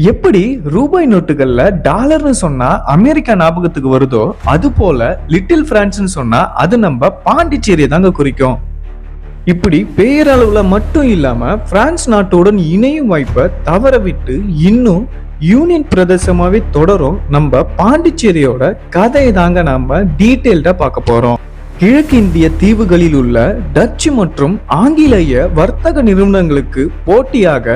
எப்படி ரூபாய் நோட்டுகள்ல டாலர்னு சொன்னா அமெரிக்கா ஞாபகத்துக்கு வருதோ அது போல லிட்டில் பிரான்ஸ்னு சொன்னா அது நம்ம பாண்டிச்சேரியை தாங்க குறிக்கும். இப்படி பேரளவுல மட்டும் இல்லாம பிரான்ஸ் நாட்டுடன் இணையும் வாய்ப்பை தவற விட்டு இன்னும் யூனியன் பிரதேசமாவே தொடரும் நம்ம பாண்டிச்சேரியோட கதையை தாங்க நாம டீட்டெயில்டா பார்க்க போறோம். கிழக்கு இந்திய தீவுகளில் உள்ள டச்சு மற்றும் ஆங்கிலேய வர்த்தக நிறுவனங்களுக்கு போட்டியாக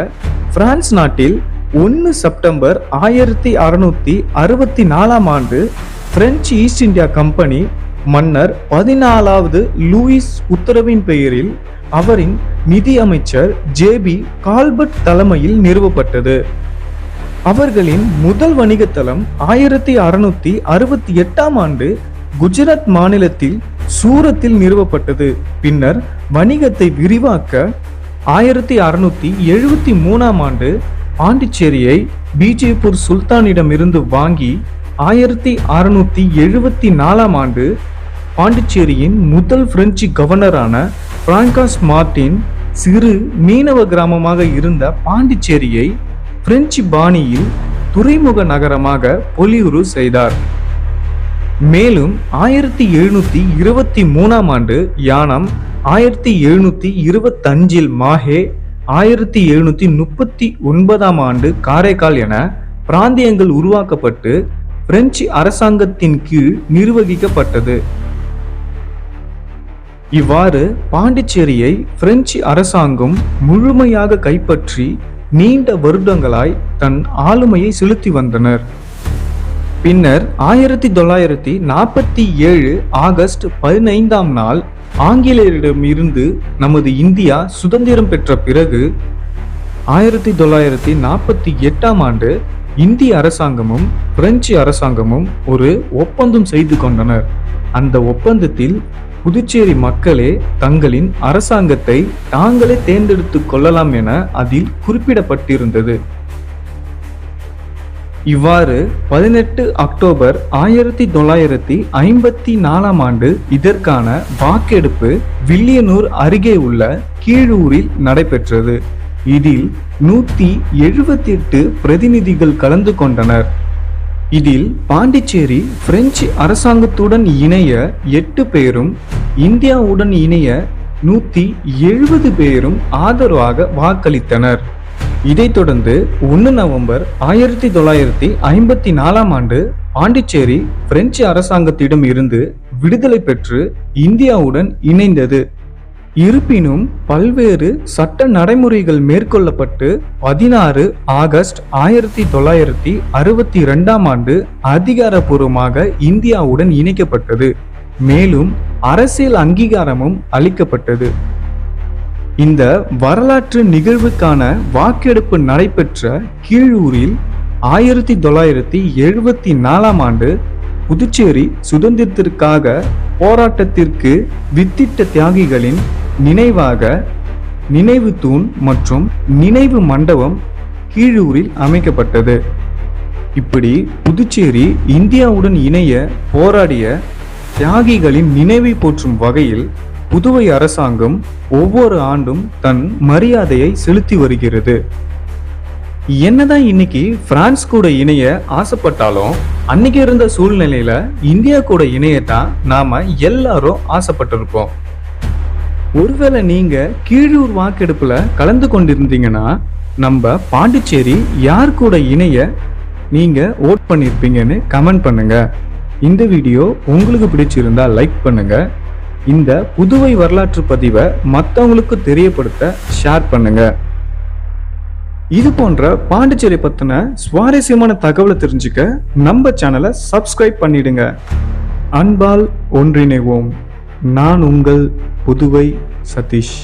பிரான்ஸ் நாட்டில் 1 செப்டம்பர் 1664 ஆண்டு பிரெஞ்சு ஈஸ்ட் இந்தியா கம்பெனி மன்னர் 14வது லூயிஸ் உத்தரவின் பெயரில் அவரின் நிதி அமைச்சர் ஜேபி கால்பர்ட் தலைமையில் நிறுவப்பட்டது. அவர்களின் முதல் வணிக தளம் 1668 ஆண்டு குஜராத் மாநிலத்தில் சூரத்தில் நிறுவப்பட்டது. பின்னர் வணிகத்தை விரிவாக்க 1673 ஆண்டு பாண்டிச்சேரியை பிஜேப்பூர் சுல்தானிடம் இருந்து வாங்கி 1674 ஆண்டு பாண்டிச்சேரியின் முதல் பிரெஞ்சு கவர்னரான பிராங்காஸ் மார்டின் சிறு மீனவ கிராமமாக இருந்த பாண்டிச்சேரியை பிரெஞ்சு பாணியில் துறைமுக நகரமாக பொலிவுறு செய்தார். மேலும் 1723 ஆண்டு யானம், 1725 மாஹே, 1739 ஆண்டு காரைக்கால் என பிராந்தியங்கள் உருவாக்கப்பட்டு பிரெஞ்சு அரசாங்கத்தின் கீழ் நிர்வகிக்கப்பட்டது. இவ்வாறு பாண்டிச்சேரியை பிரெஞ்சு அரசாங்கம் முழுமையாக கைப்பற்றி நீண்ட வருடங்களாய் தன் ஆளுமையை செலுத்தி வந்தனர். பின்னர் 1947 ஆகஸ்ட் 15 நாள் ஆங்கிலேயரிடம் இருந்து நமது இந்தியா சுதந்திரம் பெற்ற பிறகு 1948 ஆண்டு இந்திய அரசாங்கமும் பிரெஞ்சு அரசாங்கமும் ஒரு ஒப்பந்தம் செய்து கொண்டனர். அந்த ஒப்பந்தத்தில் புதுச்சேரி மக்களே தங்களின் அரசாங்கத்தை தாங்களே தேர்ந்தெடுத்துக் கொள்ளலாம் என அதில் குறிப்பிடப்பட்டிருந்தது. இவ்வாறு 18 அக்டோபர் 1954 ஆண்டு இதற்கான வாக்கெடுப்பு வில்லியனூர் அருகே உள்ள கீழூரில் நடைபெற்றது. இதில் 178 பிரதிநிதிகள் கலந்து கொண்டனர். இதில் பாண்டிச்சேரி பிரெஞ்சு அரசாங்கத்துடன் இணைய 8 பேரும், இந்தியாவுடன் இணைய 170 பேரும் ஆதரவாக வாக்களித்தனர். இதைத் தொடர்ந்து 1 நவம்பர் 1954 ஆண்டு பாண்டிச்சேரி பிரெஞ்சு அரசாங்கத்திடம் இருந்து விடுதலை பெற்று இந்தியாவுடன் இணைந்தது. இருப்பினும் பல்வேறு சட்ட நடைமுறைகள் மேற்கொள்ளப்பட்டு 16 ஆகஸ்ட் 1962 ஆண்டு அதிகாரப்பூர்வமாக இந்தியாவுடன் இணைக்கப்பட்டது. மேலும் அரசியல் அங்கீகாரமும் அளிக்கப்பட்டது. இந்த வரலாற்று நிகழ்வுக்கான வாக்கெடுப்பு நடைபெற்ற கீழூரில் 1974 ஆண்டு புதுச்சேரி சுதந்திரத்திற்காக போராட்டத்திற்கு வித்திட்ட தியாகிகளின் நினைவாக நினைவு தூண் மற்றும் நினைவு மண்டபம் கீழூரில் அமைக்கப்பட்டது. இப்படி புதுச்சேரி இந்தியாவுடன் இணைய போராடிய தியாகிகளின் நினைவை போற்றும் வகையில் புதுவை அரசாங்கம் ஒவ்வொரு ஆண்டும் தன் மரியாதையை செலுத்தி வருகிறது. என்னதான் இன்னைக்கு பிரான்ஸ் கூட இணைய ஆசைப்பட்டாலும் அன்னைக்கு இருந்த சூழ்நிலையில இந்தியா கூட இணையத்தான் நாம எல்லாரும் ஆசைப்பட்டிருப்போம். ஒருவேளை நீங்க கீழூர் வாக்கெடுப்புல கலந்து கொண்டிருந்தீங்கன்னா நம்ம பாண்டிச்சேரி யார் கூட இணைய நீங்க ஓட் பண்ணிருப்பீங்கன்னு கமெண்ட் பண்ணுங்க. இந்த வீடியோ உங்களுக்கு பிடிச்சிருந்தா லைக் பண்ணுங்க. இந்த புதுவை வரலாற்று பதிவை மற்றவங்களுக்கு தெரியப்படுத்த ஷேர் பண்ணுங்க. இது போன்ற பாண்டிச்சேரி பத்தின சுவாரஸ்யமான தகவலை தெரிஞ்சுக்க நம்ம சேனலை சப்ஸ்கிரைப் பண்ணிடுங்க. அன்பால் ஒன்றிணைவோம். நான் உங்கள் புதுவை சதீஷ்.